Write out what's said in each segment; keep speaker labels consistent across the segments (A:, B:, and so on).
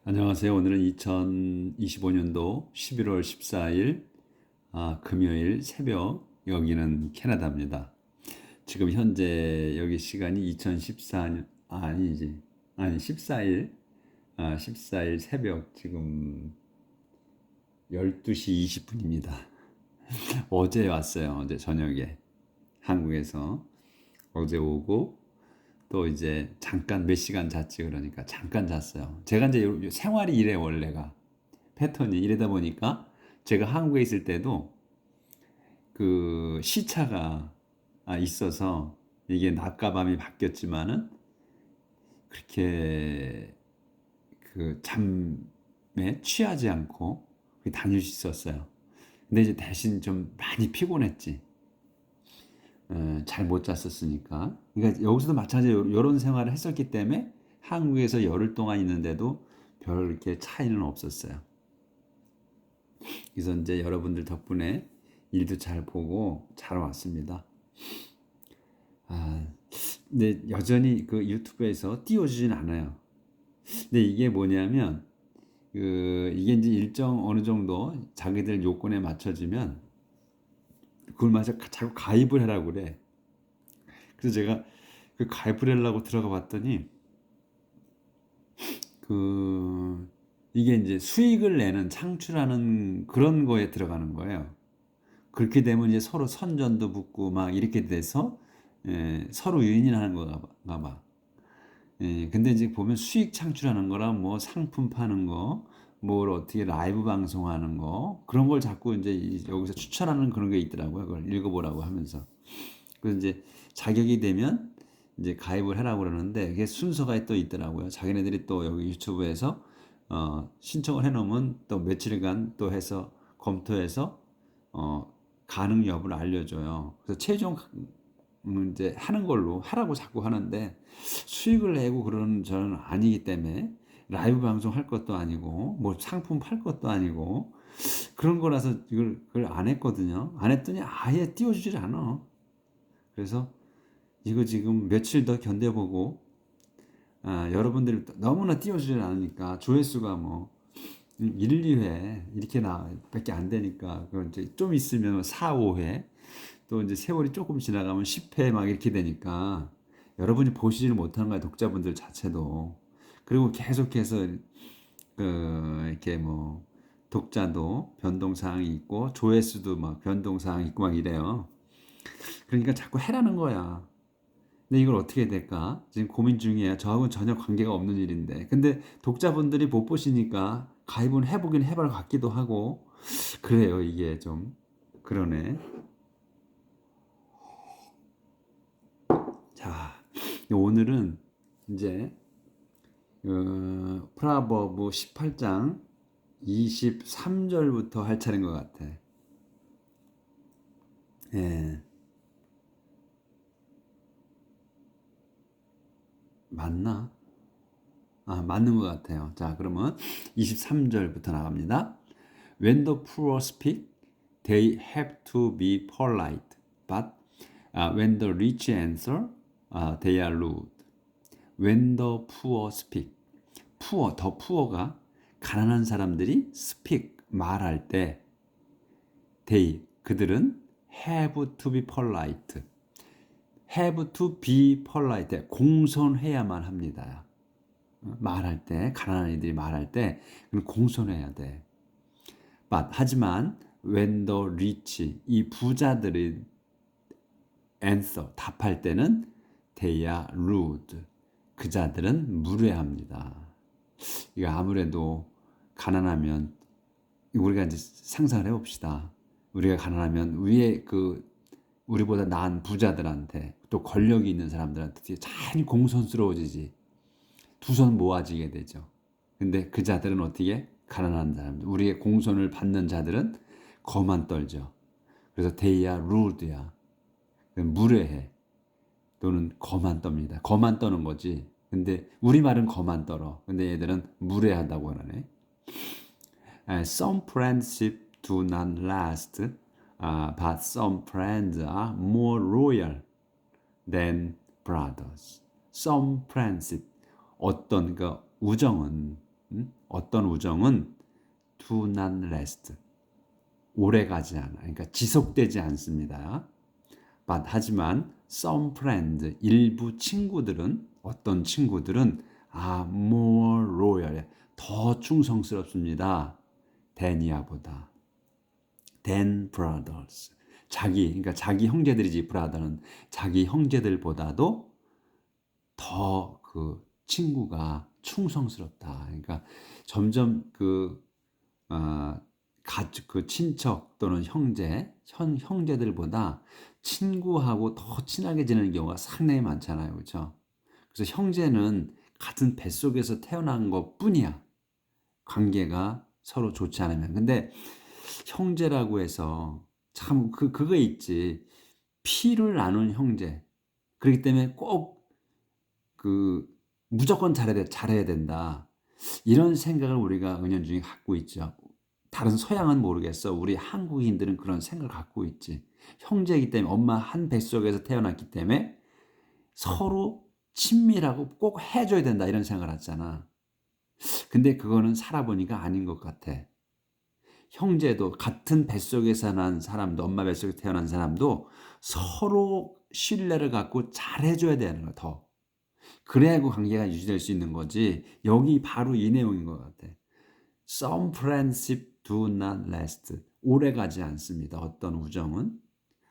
A: 안녕하세요. 오늘은 2025년도 11월 14일 금요일 새벽, 여기는 캐나다입니다. 지금 현재 여기 시간이 2014년 아니지, 아니 14일 14일 새벽 지금 12시 20분입니다. 어제 왔어요. 어제 저녁에 한국에서 어제 오고, 또 이제 잠깐 몇 시간 잤지. 그러니까 잠깐 잤어요. 제가 이제 생활이 이래, 원래가 패턴이 이러다 보니까 제가 한국에 있을 때도 그 시차가 있어서 이게 낮과 밤이 바뀌었지만은 그렇게 그 잠에 취하지 않고 다닐 수 있었어요. 근데 이제 대신 좀 많이 피곤했지. 잘 못 잤었으니까. 그러니까 여기서도 마찬가지로 이런 생활을 했었기 때문에 한국에서 열흘 동안 있는데도 별 이렇게 차이는 없었어요. 그래서 이제 여러분들 덕분에 일도 잘 보고 잘 왔습니다. 근데 여전히 그 유튜브에서 띄워주진 않아요. 근데 이게 뭐냐면, 이게 이제 일정 어느 정도 자기들 요건에 맞춰지면 그걸 마저 자꾸 가입을 하라고 그래. 그래서 제가 그 가입을 하려고 들어가 봤더니 그 이게 이제 수익을 내는, 창출하는 그런 거에 들어가는 거예요. 그렇게 되면 이제 서로 선전도 붙고 막 이렇게 돼서 서로 유인하는 건가 봐. 근데 이제 보면 수익 창출하는 거랑 뭐 상품 파는 거, 뭘 어떻게 라이브 방송하는 거, 그런 걸 자꾸 이제 여기서 추천하는 그런 게 있더라고요. 그걸 읽어보라고 하면서. 그래서 이제 자격이 되면 이제 가입을 하라고 그러는데, 그게 순서가 또 있더라고요. 자기네들이 또 여기 유튜브에서 신청을 해놓으면 또 며칠간 또 해서 검토해서 어, 가능 여부를 알려줘요. 그래서 최종 이제 하는 걸로 하라고 자꾸 하는데, 수익을 내고 그러는 저는 아니기 때문에, 라이브 방송 할 것도 아니고 뭐 상품 팔 것도 아니고 그런 거라서 그걸 안 했거든요. 안 했더니 아예 띄워주질 않아. 그래서 이거 지금 며칠 더 견뎌보고, 여러분들이 너무나 띄워주질 않으니까 조회수가 뭐 1, 2회 이렇게 밖에 안 되니까, 그 이제 좀 있으면 4, 5회, 또 이제 세월이 조금 지나가면 10회 막 이렇게 되니까 여러분이 보시지를 못하는 거야, 독자분들 자체도. 그리고 계속해서 이렇게 뭐 독자도 변동 사항이 있고 조회수도 막 변동 사항이 있고 막 이래요. 그러니까 자꾸 해라는 거야. 근데 이걸 어떻게 해야 될까? 지금 고민 중이에요. 저하고는 전혀 관계가 없는 일인데. 근데 독자분들이 못 보시니까 가입은 해보긴 해볼 것 같기도 하고, 그래요. 이게 좀 그러네. 자, 오늘은 이제 프라버브 18장 23절부터 할 차례인 것 같아. 예, 맞나? 맞는 것 같아요. 자, 그러면 23절부터 나갑니다. When the poor speak, they have to be polite. But when the rich answer, they are rude. When the poor speak, poor, 더 poor가 가난한 사람들이 speak, 말할 때, they, 그들은 have to be polite. have to be polite, 공손해야만 합니다. 말할 때, 가난한 이들이 말할 때 공손해야 돼. But, 하지만 when the rich, 이 부자들이 answer, 답할 때는 they are rude, 그 자들은 무례합니다. 이거 아무래도 가난하면, 우리가 이제 상상을 해봅시다. 우리가 가난하면 위에 우리보다 나은 부자들한테, 또 권력이 있는 사람들한테 잘 공손스러워지지. 두 손 모아지게 되죠. 근데 그 자들은 어떻게? 가난한 사람들, 우리의 공손을 받는 자들은 거만 떨죠. 그래서 they are rude야. 무례해. 또는 거만 떱니다. 거만 떠는 거지. 근데 우리말은 거만 떨어. 근데 얘들은 무례하다고 하네. Some friendship do not last, but some friends are more loyal than brothers. Some friendship, 어떤 그 우정은 어떤 우정은 do not last. 오래 가지 않아. 그러니까 지속되지 않습니다. But 하지만 some friends, 일부 친구들은, 어떤 친구들은 more loyal, 더 충성스럽습니다. than이야보다. than brothers. 그러니까 자기 형제들이지, brother는 자기 형제들보다도 더 그 친구가 충성스럽다. 그러니까 점점 그 친척 또는 형제들보다 친구하고 더 친하게 지내는 경우가 상당히 많잖아요. 그렇죠? 그래서 형제는 같은 뱃속에서 태어난 것뿐이야. 관계가 서로 좋지 않으면. 근데 형제라고 해서 참 그거 있지. 피를 나눈 형제. 그렇기 때문에 꼭 무조건 잘해야 된다. 이런 생각을 우리가 은연중에 갖고 있죠. 다른 서양은 모르겠어. 우리 한국인들은 그런 생각을 갖고 있지. 형제이기 때문에 엄마 한 뱃속에서 태어났기 때문에 서로 친밀하고 꼭 해줘야 된다 이런 생각을 하잖아. 근데 그거는 살아보니까 아닌 것 같아. 형제도 같은 뱃속에서 난 사람도 엄마 뱃속에 태어난 사람도 서로 신뢰를 갖고 잘해줘야 되는 거야. 더. 그래야 그 관계가 유지될 수 있는 거지. 여기 바로 이 내용인 것 같아. Some friendship do not last. 오래 가지 않습니다. 어떤 우정은.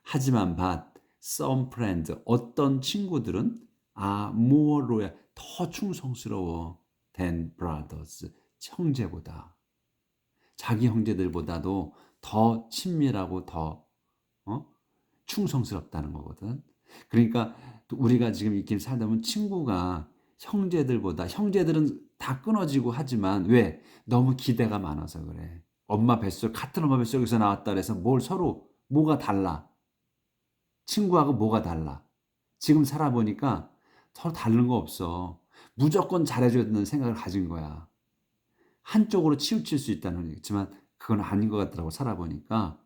A: 하지만 but some friends, 어떤 친구들은 more loyal, 더 충성스러워 than brothers, 형제보다. 자기 형제들보다도 더 친밀하고 더 충성스럽다는 거거든. 그러니까 우리가 지금 이렇게 살다 보면 친구가 형제들은 다 끊어지고 하지만 왜? 너무 기대가 많아서 그래. 같은 엄마 뱃속에서 나왔다 그래서 뭐가 달라? 친구하고 뭐가 달라? 지금 살아보니까 서로 다른 거 없어. 무조건 잘해줘야 된다는 생각을 가진 거야. 한쪽으로 치우칠 수 있다는 얘기지만 그건 아닌 것 같더라고 살아보니까.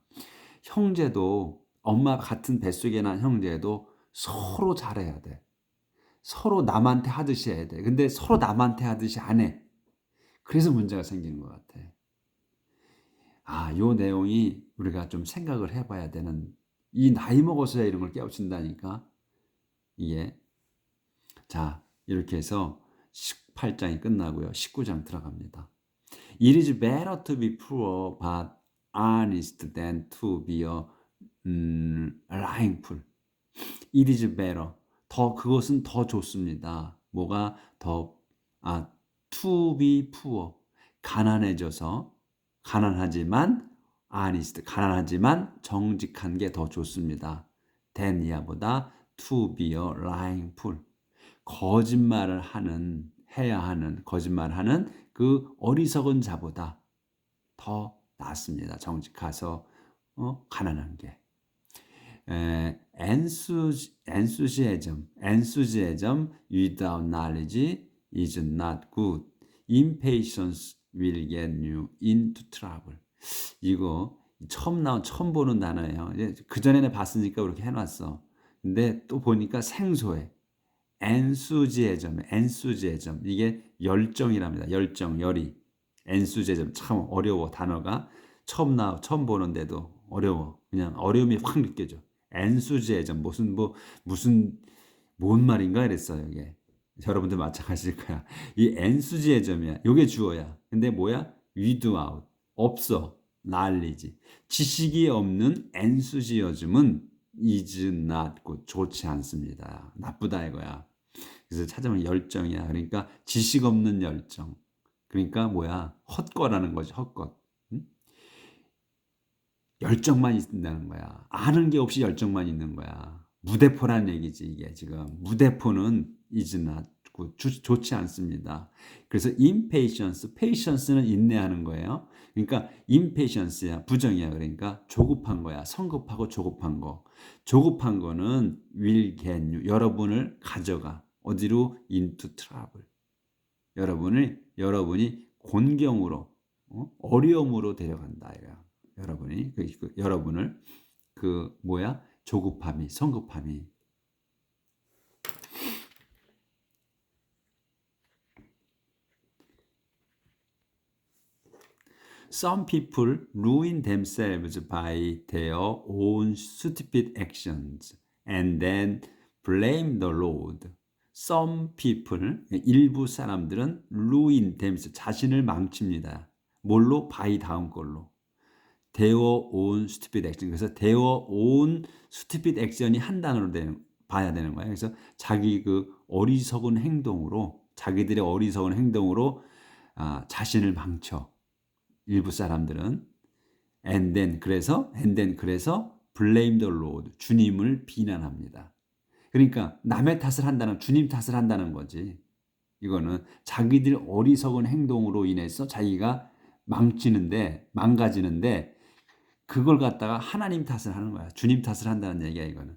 A: 형제도 엄마 같은 뱃속에 난 형제도 서로 잘해야 돼. 서로 남한테 하듯이 해야 돼. 근데 서로 남한테 하듯이 안 해. 그래서 문제가 생기는 것 같아. 요 내용이 우리가 좀 생각을 해봐야 되는, 이 나이 먹어서야 이런 걸 깨우친다니까. 이게. 자, 이렇게 해서 18장이 끝나고요. 19장 들어갑니다. It is better to be poor but honest than to be a lying fool. It is better. 그것은 더 좋습니다. 뭐가 to be poor. 가난하지만 honest, 가난하지만 정직한 게 더 좋습니다. than 이하보다 to be a lying fool. 거짓말을 하는 그 어리석은 자보다 더 낫습니다. 정직해서 가난한 게. enthusiasm without knowledge is not good. Impatience will get you into trouble. 이거 처음 보는 단어예요. 그 전에는 봤으니까 그렇게 해놨어. 근데 또 보니까 생소해. enthusiasm 이게 열정이랍니다. 열이. enthusiasm 참 어려워 단어가. 처음 보는데도 어려워. 그냥 어려움이 확 느껴져. enthusiasm 무슨 뭔 말인가 이랬어요. 이게 여러분들 마찬가지일 거야. 이 enthusiasm이야. 이게 주어야. 근데 뭐야? without 없어. knowledge 지식이 없는 enthusiasm은 is not good. 좋지 않습니다. 나쁘다 이거야. 그래서 찾아보면 열정이야. 그러니까 지식 없는 열정. 그러니까 뭐야? 헛거라는 거지. 헛것. 응? 열정만 있다는 거야. 아는 게 없이 열정만 있는 거야. 무대포라는 얘기지 이게 지금. 무대포는 is not good. 좋지 않습니다. 그래서 patience는 인내하는 거예요. 그러니까 impatience야. 부정이야. 그러니까 조급한 거야. 성급하고 조급한 거. 조급한 거는 will get you. 여러분을 가져가. 어디로? into trouble. 여러분이 곤경으로, 어려움으로 데려간다. 여러분을 성급함이. Some people ruin themselves by their own stupid actions and then blame the Lord. Some people, 일부 사람들은 ruin themselves, 자신을 망칩니다. 뭘로? by 다음 걸로. their own stupid action. 그래서 their own stupid action이 한 단어로 봐야 되는 거예요. 그래서 자기 그 어리석은 행동으로, 자기들의 어리석은 행동으로 자신을 망쳐. 일부 사람들은 and then 그래서 blame the Lord, 주님을 비난합니다. 그러니까 남의 탓을 한다는, 주님 탓을 한다는 거지. 이거는 자기들 어리석은 행동으로 인해서 자기가 망가지는데 그걸 갖다가 하나님 탓을 하는 거야. 주님 탓을 한다는 얘기야, 이거는.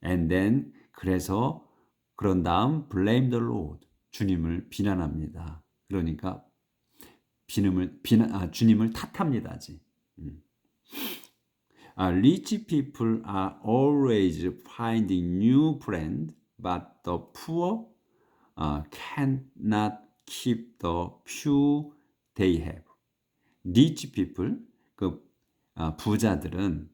A: And then 그래서 그런 다음 blame the Lord, 주님을 비난합니다. 그러니까 주님을 탓합니다지. Rich people are always finding new friends, but the poor cannot keep the few they have. Rich people, 부자들은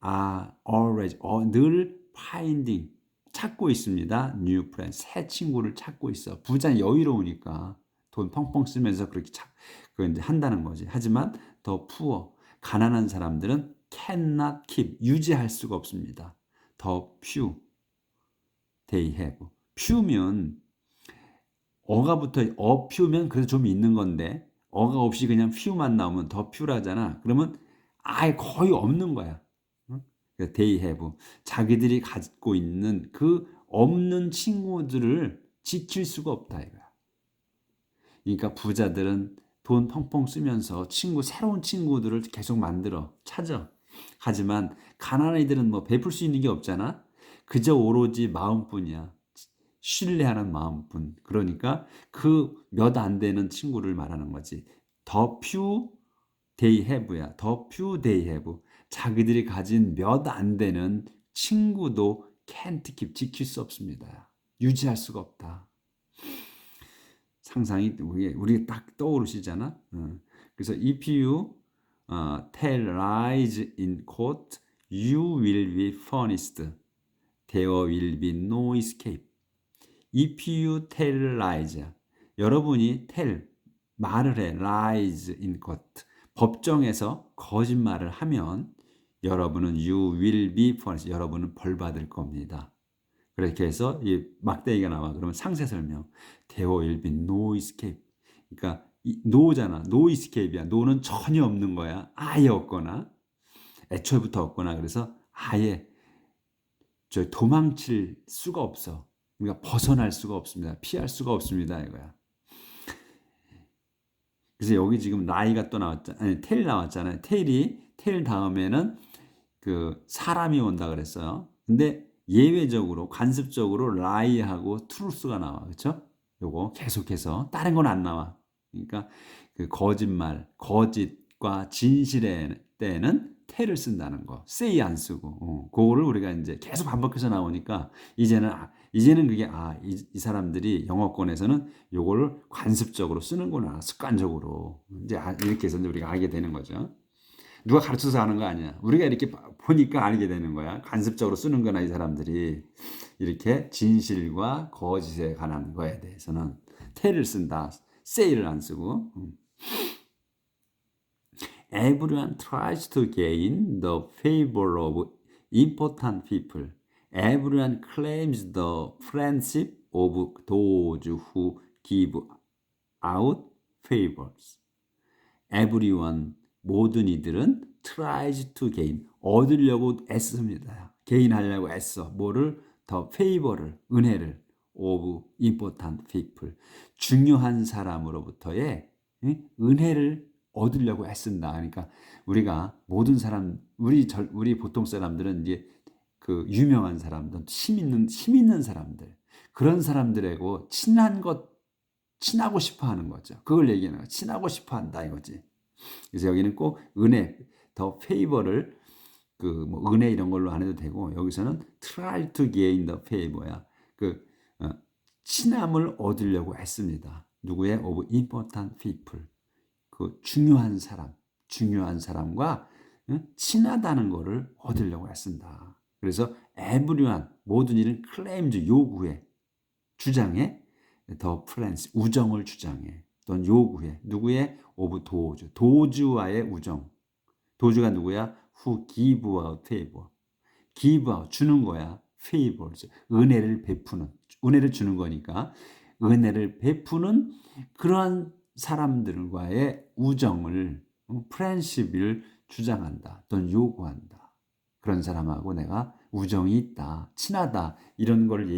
A: are always, 늘 finding, 찾고 있습니다. new friends, 새 친구를 찾고 있어. 부자는 여유로우니까 돈 펑펑 쓰면서 그렇게 이제 한다는 거지. 하지만 the poor, 가난한 사람들은 cannot keep, 유지할 수가 없습니다. the few they have. few면 어가 붙어, few면 그래도 좀 있는 건데 어가 없이 그냥 few만 나오면 the few라잖아. 그러면 아예 거의 없는 거야. they have, 자기들이 갖고 있는 그 없는 친구들을 지킬 수가 없다 이거야. 그러니까 부자들은 돈 펑펑 쓰면서 새로운 친구들을 계속 찾아. 하지만 가난한 이들은 뭐 베풀 수 있는 게 없잖아. 그저 오로지 마음뿐이야. 신뢰하는 마음뿐. 그러니까 그 몇 안 되는 친구를 말하는 거지. The few they have야. The few they have. 자기들이 가진 몇 안 되는 친구도 can't keep, 지킬 수 없습니다. 유지할 수가 없다. 상상이 우리 딱 떠오르시잖아. 그래서 if you tell lies in court, you will be punished. There will be no escape. If you tell lies, 여러분이 말을 해, lies in court, 법정에서 거짓말을 하면 여러분은 you will be punished, 여러분은 벌 받을 겁니다. 그렇게 해서 이 막대기가 나와. 그러면 상세 설명. There will be no escape. 그러니까 no잖아. no escape이야. no는 전혀 없는 거야. 아예 없거나 애초부터 없거나. 그래서 아예 도망칠 수가 없어. 그러니까 벗어날 수가 없습니다. 피할 수가 없습니다. 이거야. 그래서 여기 지금 lie가 또 나왔잖아요. tell 나왔잖아요. tell 다음에는 그 사람이 온다 그랬어요. 근데 예외적으로 관습적으로 lie하고 truth가 나와. 그렇죠? 요거 계속해서 다른 건 안 나와. 그러니까 그 거짓과 진실의 때는 tell을 쓴다는 거. say 안 쓰고. 그거를 우리가 이제 계속 반복해서 나오니까 이제는 그게 이 사람들이 영어권에서는 요거를 관습적으로 쓰는구나. 습관적으로. 이제 이렇게 해서 우리가 알게 되는 거죠. 누가 가르쳐서 하는 거 아니야. 우리가 이렇게 보니까 알게 되는 거야. 관습적으로 쓰는 거나 이 사람들이 이렇게 진실과 거짓에 관한 거에 대해서는 tell을 쓴다. say를 안 쓰고. Everyone tries to gain the favor of important people. Everyone claims the friendship of those who give out favors. Everyone, 모든 이들은 tries to gain, 얻으려고 애씁니다. gain하려고 애써. 뭐를? the favor를, 은혜를 of important people, 중요한 사람으로부터의 은혜를 얻으려고 애쓴다. 그러니까 우리가 모든 사람, 우리 보통 사람들은 이제 그 유명한 사람들, 힘 있는 사람들, 그런 사람들하고 친하고 싶어 하는 거죠. 그걸 얘기하는 거야. 친하고 싶어 한다 이거지. 그래서 여기는 꼭 은혜, 더 페이버를 뭐 은혜 이런 걸로 안 해도 되고, 여기서는 try to gain the favor야. 친함을 얻으려고 했습니다. 누구의? of important people. 그 중요한 사람, 중요한 사람과 친하다는 거를 얻으려고 애쓴다. 그래서 everyone 모든 일은 claims 요구해 주장해 더 프렌스 우정을 주장해 또는 요구해 누구의 오브 도즈 도즈와의 우정 도즈가 누구야? who give out favor give out 주는 거야 favors 은혜를 베푸는 은혜를 주는 거니까 은혜를 베푸는 그러한 사람들과의 우정을 프렌십을 주장한다 또는 요구한다 그런 사람하고 내가 우정이 있다 친하다 이런 걸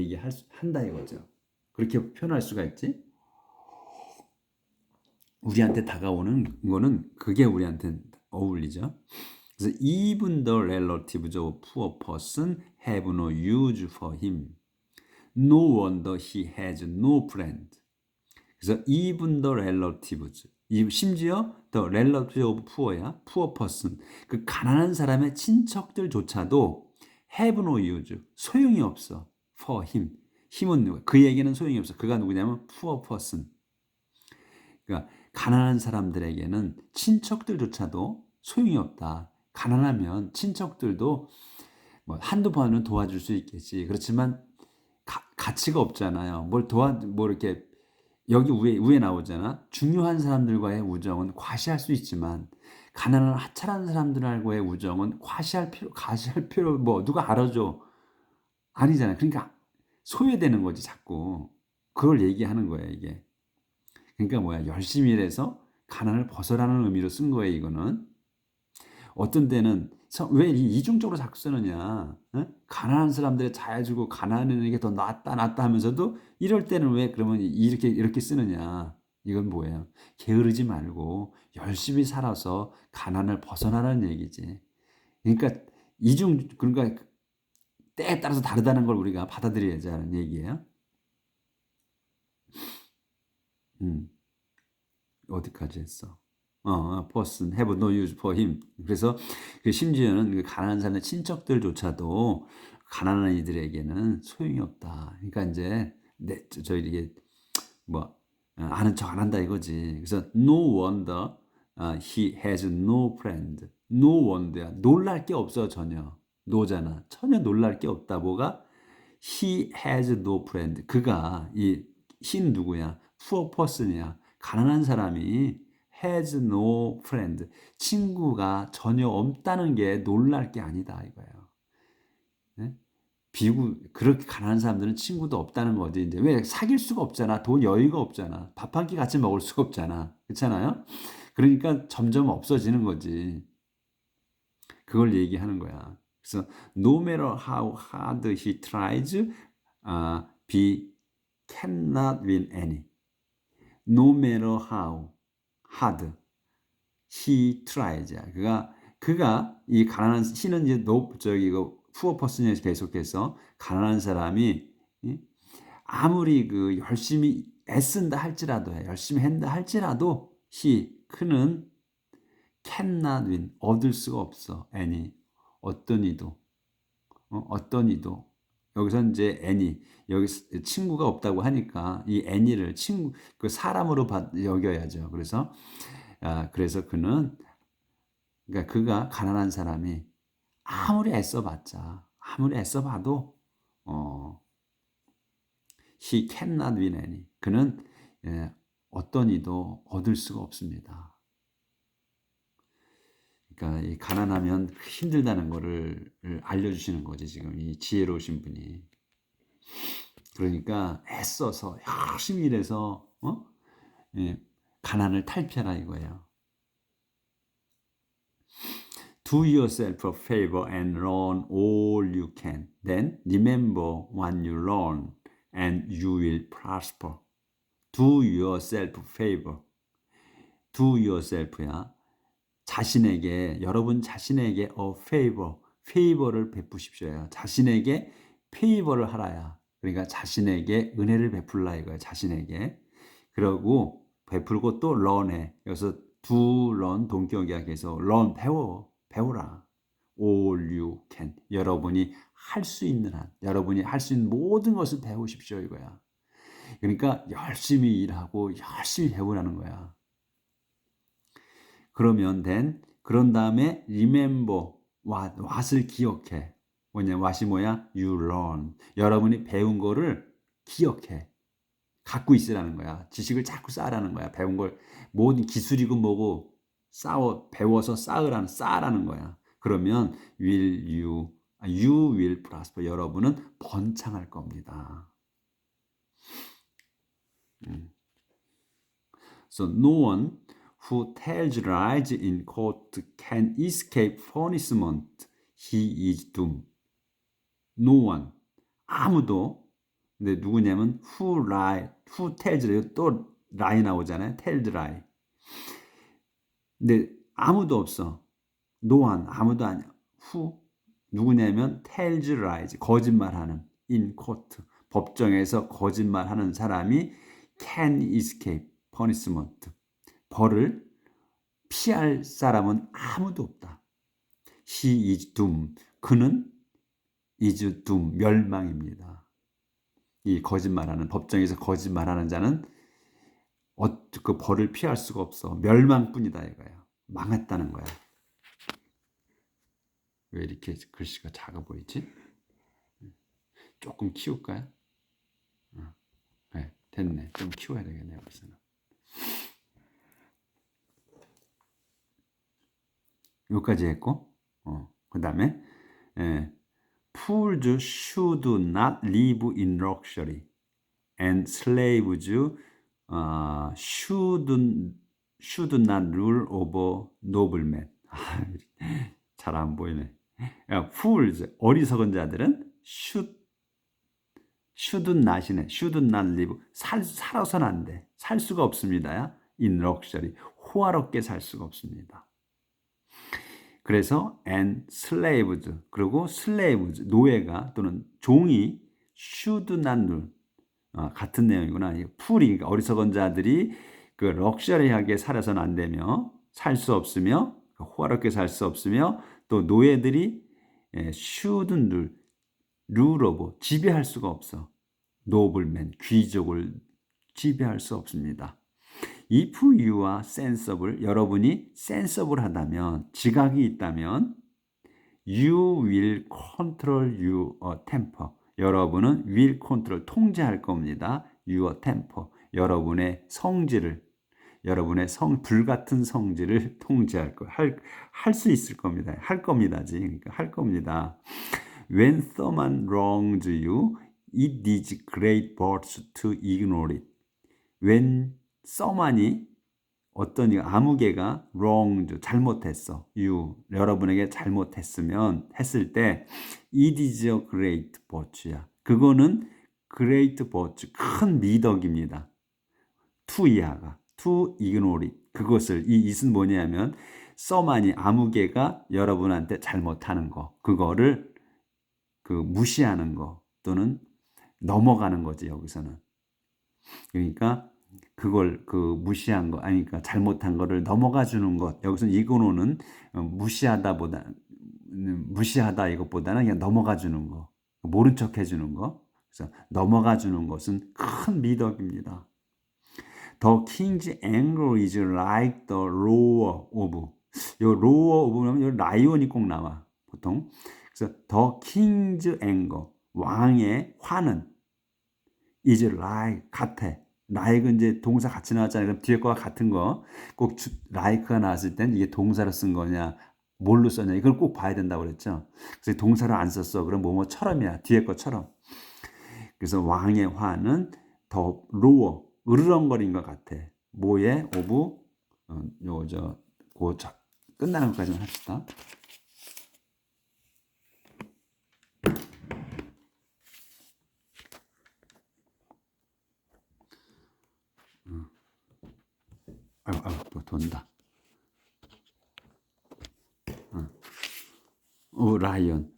A: 한다 이거죠. 그렇게 표현할 수가 있지. 우리한테 다가오는 거는 그게 우리한테 어울리죠. 그래서 even the relatives of poor person have no use for him. No wonder he has no friend. 그래서 even the relatives, 심지어 the relatives of poor야, poor person, 그 가난한 사람의 친척들조차도 have no use, 소용이 없어 for him. 힘은 누구? 그에게는 소용이 없어. 그가 누구냐면 poor person. 그러니까 가난한 사람들에게는 친척들조차도 소용이 없다. 가난하면 친척들도 뭐 한두 번은 도와줄 수 있겠지. 그렇지만 가치가 없잖아요. 뭐 이렇게 여기 위에 나오잖아. 중요한 사람들과의 우정은 과시할 수 있지만 가난한 하찮은 사람들과의 우정은 과시할 필요 뭐 누가 알아줘 아니잖아. 그러니까 소외되는 거지 자꾸. 그걸 얘기하는 거야 이게. 그러니까 뭐야 열심히 일해서 가난을 벗어나는 의미로 쓴 거예요 이거는. 어떤 때는 왜 이중적으로 자꾸 쓰느냐 가난한 사람들의 자해주고 가난한 게 더 낫다 하면서도 이럴 때는 왜 그러면 이렇게 쓰느냐 이건 뭐예요 게으르지 말고 열심히 살아서 가난을 벗어나라는 얘기지. 그러니까 그러니까 때에 따라서 다르다는 걸 우리가 받아들여야지 하는 얘기예요. 어디까지 했어? person have no use for him. 그래서 심지어는 그 가난한 사람의 친척들조차도 가난한 이들에게는 소용이 없다. 그러니까 이제 저희에게 뭐 아는 척 안 한다 이거지. 그래서 no wonder he has no friend. no wonder 놀랄 게 없어 전혀. no잖아. 전혀 놀랄 게 없다. 뭐가? he has no friend. 그가 he는 누구야? poor person이야. 가난한 사람이 has no friend. 친구가 전혀 없다는 게 놀랄 게 아니다 이거예요. 네? 그렇게 가난한 사람들은 친구도 없다는 거지. 이제 왜 사귈 수가 없잖아. 돈 여유가 없잖아. 밥 한 끼 같이 먹을 수가 없잖아. 그렇잖아요? 그러니까 점점 없어지는 거지. 그걸 얘기하는 거야. 그래서 no matter how hard he tries, he cannot win any. No matter how hard he tries. 그가 이 가난한 he는 이제 poor person에서 계속해서 가난한 사람이 아무리 그 열심히 애쓴다 할지라도 열심히 한다 할지라도 그는 cannot win 얻을 수가 없어. any 어떤 이도 어떤 이도 여기서 이제 any 여기 친구가 없다고 하니까 이 any를 친구 그 사람으로 여겨야죠. 그래서 그러니까 그가 가난한 사람이 아무리 애써봐도 he cannot win any 그는 어떤 이도 얻을 수가 없습니다. 그러니까 이 가난하면 힘들다는 거를 알려주시는 거지 지금 이 지혜로우신 분이. 그러니까 애써서 열심히 일해서 가난을 탈피하라 이거예요. Do yourself a favor and learn all you can. Then remember what you learn and you will prosper. Do yourself a favor. Do yourself야. 여러분 자신에게 a favor, favor를 베푸십시오요. 자신에게 favor를 하라야. 그러니까 자신에게 은혜를 베풀라 이거야. 자신에게. 그러고 베풀고 또 learn해. 여기서 do learn 동격이야. 그래서 learn 배워라. all you can. 여러분이 할 수 있는 한, 여러분이 할 수 있는 모든 것을 배우십시오 이거야. 그러니까 열심히 일하고 열심히 배우라는 거야. 그러면 then 그런 다음에 remember, what을 기억해. 뭐냐, what이 뭐야? You learn. 여러분이 배운 거를 기억해. 갖고 있으라는 거야. 지식을 자꾸 쌓으라는 거야. 배운 걸 모든 기술이고 뭐고 배워서 쌓으라는 거야. 그러면 you will prosper. 여러분은 번창할 겁니다. So no one who tells lies in court can escape punishment. He is doomed. No one. 아무도. 근데 누구냐면 who tells lie. 또 lie 나오잖아요. tells lie. 근데 아무도 없어. no one. 아무도 아니야. who 누구냐면 tells lies. 거짓말하는 in court. 법정에서 거짓말하는 사람이 can escape punishment. 벌을 피할 사람은 아무도 없다. He is doomed. 그는 is doomed. 멸망입니다. 이 거짓말하는 법정에서 거짓말하는 자는 그 벌을 피할 수가 없어. 멸망뿐이다 이거야. 망했다는 거야. 왜 이렇게 글씨가 작아 보이지? 조금 키울까요? 네, 됐네. 좀 키워야 되겠네요. 여기서는. 여기까지 했고, 그 다음에 fools should not live in luxury and slaves should not rule over noblemen. 잘 안 보이네. fools 어리석은 자들은 should not live 살아서는 안 돼. 살 수가 없습니다. in luxury 호화롭게 살 수가 없습니다. 그래서 and slaves 그리고 slaves 노예가 또는 종이 should not rule 같은 내용이구나. 풀이 그러니까 어리석은 자들이 그 럭셔리하게 살아서는 안 되며 살 수 없으며 호화롭게 살 수 없으며 또 노예들이 shouldn't rule over 지배할 수가 없어. nobleman 귀족을 지배할 수 없습니다. If you are sensible, 여러분이 sensible 하다면, 지각이 있다면, you will control your temper. 여러분은 will control, 통제할 겁니다. your temper. 여러분의 성질을, 여러분의 불같은 성질을 통제할 거, 할 수 있을 겁니다. 할 겁니다지. 그러니까 할 겁니다. When someone wrongs you, it is great virtue to ignore it. When someone이 어떤 아무개가 wronged 잘못했어. 여러분에게 잘못했으면 했을 때 it is a great virtue야. 그거는 great virtue 큰 미덕입니다. to 이하가 to ignore it. 그것을 이 it은 뭐냐면 someone이 아무개가 여러분한테 잘못하는 거 그거를 무시하는 거 또는 넘어가는 거지 여기서는. 그러니까 그걸 무시한 거 아니니까 잘못한 거를 넘어가 주는 것. 여기서 이거는 무시하다 이것보다는 그냥 넘어가 주는 거. 모른 척 해주는 거. 그래서 넘어가 주는 것은 큰 미덕입니다. The king's anger is like the roar of. 요 roar of면 요 라이온이 꼭 나와 보통. 그래서 the king's anger 왕의 화는 is like 같아. like은 이제 동사 같이 나왔잖아요. 그럼 뒤에 거와 같은 거. 꼭 like가 나왔을 땐 이게 동사로 쓴 거냐, 뭘로 썼냐 이걸 꼭 봐야 된다고 그랬죠. 그래서 동사를 안 썼어. 그럼 뭐뭐처럼이야. 뒤에 것처럼. 그래서 왕의 화는 더 roar, 으르렁거린 것 같아. 뭐에 오브 끝나는 것까지만 합시다. 또 돈다.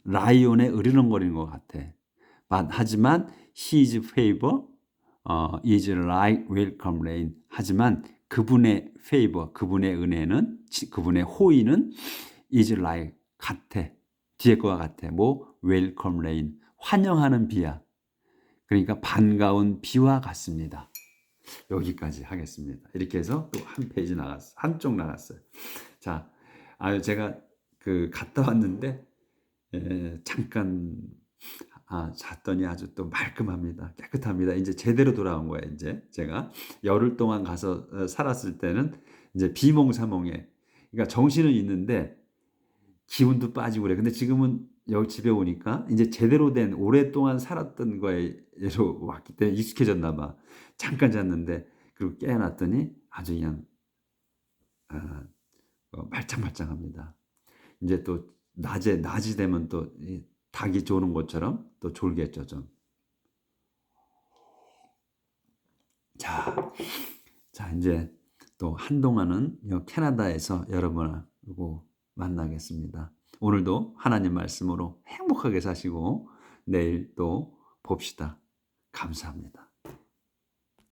A: 라이온의 으르렁거리는 것 같아. 하지만 his favor is like welcome rain. 하지만 그분의 favor, 그분의 은혜는, 그분의 호의는 is like 같아. 뒤에 거와 같아. 뭐 welcome rain, 환영하는 비야. 그러니까 반가운 비와 같습니다. 여기까지 하겠습니다. 이렇게 해서 또 한 페이지 나갔어. 한쪽 나갔어요. 자, 아유 제가 그 갔다 왔는데 잠깐 잤더니 아주 또 말끔합니다. 깨끗합니다. 인제 제대로 돌아온 거예요 인제 제가. 열흘 동안 가서 살았을 때는 인제 비몽사몽에 그러니까 정신은 있는데 기운도 빠지고 그래. 근데 지금은 여기 집에 오니까 인제 제대로 된 오랫동안 살았던 거에로 왔기 때문에 익숙해졌나 봐. 잠깐 잤는데 그리고 깨어났더니 아주 그냥 아 말짱말짱합니다. 인제 또 낮이 되면 또 이 닭이 조는 것처럼 또 졸겠죠 좀. 자, 인제 또 한동안은 캐나다에서 여러분하고 만나겠습니다. 오늘도 하나님 말씀으로 행복하게 사시고 내일 또 봅시다. 감사합니다.